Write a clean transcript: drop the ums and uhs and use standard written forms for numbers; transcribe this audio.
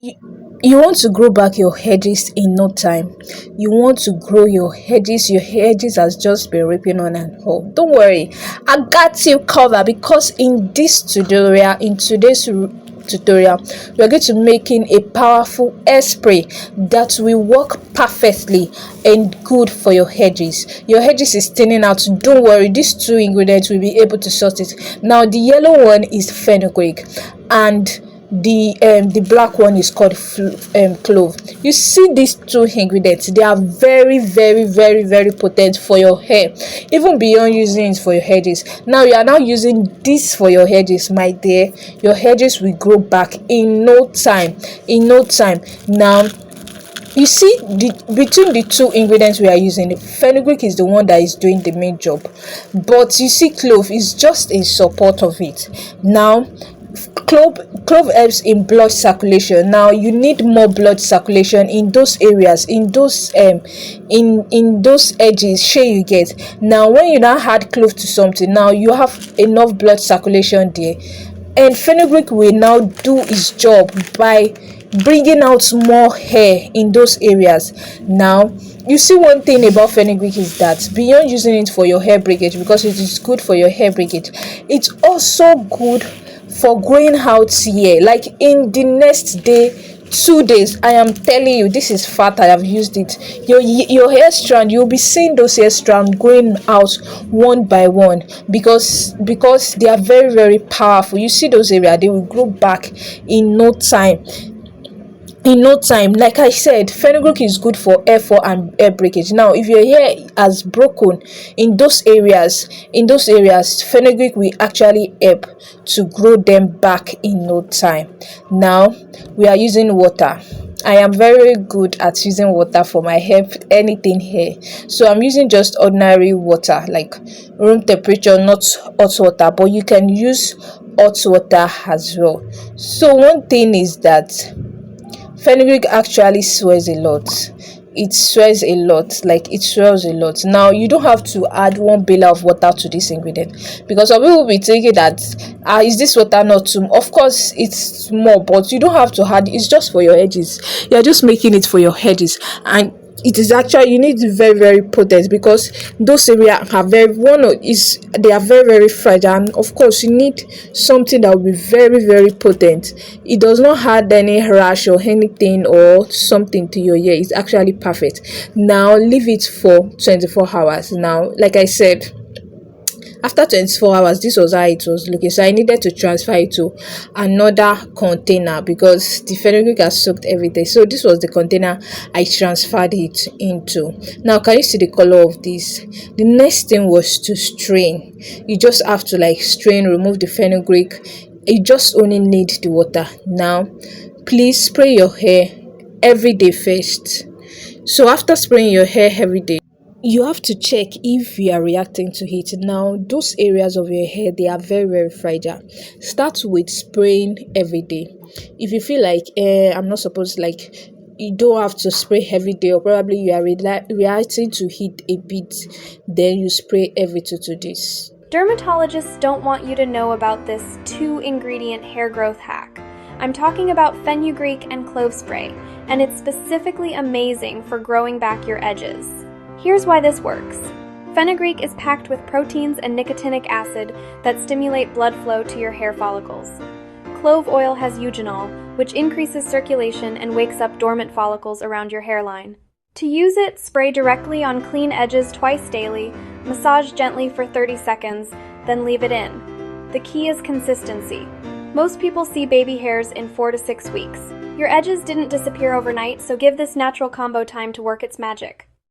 you, you want to grow back your hedges in no time. You want to grow your hedges has just been ripping on and off. Don't worry, I got you covered, because in this tutorial, in today's tutorial, we are going to making a powerful hair spray that will work perfectly and good for your hedges. Your hedges is thinning out. Don't worry, these two ingredients will be able to sort it. Now the yellow one is fenugreek, and the black one is called clove. You see these two ingredients, they are very very potent for your hair, even beyond using it for your hedges. Now you are now using this for your hedges, my dear. Your hedges will grow back in no time, now. You see, between the two ingredients we are using, fenugreek is the one that is doing the main job, but you see clove is just in support of it. Now clove helps in blood circulation. Now you need more blood circulation in those areas, in those edges, shey you get. Now when you now add clove to something, now you have enough blood circulation there, and fenugreek will now do its job by bringing out more hair in those areas. Now you see, one thing about fenugreek is that beyond using it for your hair breakage, because it is good for your hair breakage, it's also good for growing out hair. Like in the next day, 2 days, I am telling you, this is fact. I have used it. Your hair strand, you'll be seeing those hair strand going out one by one, because they are very powerful. You see those areas, they will grow back in no time. Like I said, fenugreek is good for hair fall and hair breakage. Now if your hair has broken in those areas, fenugreek will actually help to grow them back in no time. Now we are using water. I am very good at using water for my hair, anything hair. So I'm using just ordinary water, like room temperature, not hot water, but you can use hot water as well. So one thing is that fenugreek actually swears a lot. It swears a lot, like it swells a lot. Now you don't have to add 1 bail of water to this ingredient, because some people will be thinking that is this water not too, of course it's more, but you don't have to add. It's just for your edges. You're just making it for your edges, and it is actually, you need very potent, because those areas are they are very fragile, and of course you need something that will be very potent. It does not add any rash or anything or something to your hair. It's actually perfect. Now leave it for 24 hours. Now like I said, after 24 hours, this was how it was looking. So I needed to transfer it to another container, because the fenugreek has soaked everything. So this was the container I transferred it into. Now can you see the color of this? The next thing was to strain. You just have to like strain, remove the fenugreek. You just only need the water. Now please spray your hair every day first. So after spraying your hair every day, you have to check if you are reacting to it. Now those areas of your hair, they are very fragile. Start with spraying every day. If you feel like I'm not supposed, like, you don't have to spray every day, or probably you are reacting to heat a bit, then you spray every 2 days. Dermatologists don't want you to know about this 2-ingredient hair growth hack. I'm talking about fenugreek and clove spray, and it's specifically amazing for growing back your edges. Here's why this works. Fenugreek is packed with proteins and nicotinic acid that stimulate blood flow to your hair follicles. Clove oil has eugenol, which increases circulation and wakes up dormant follicles around your hairline. To use it, spray directly on clean edges twice daily, massage gently for 30 seconds, then leave it in. The key is consistency. Most people see baby hairs in 4 to 6 weeks. Your edges didn't disappear overnight, so give this natural combo time to work its magic.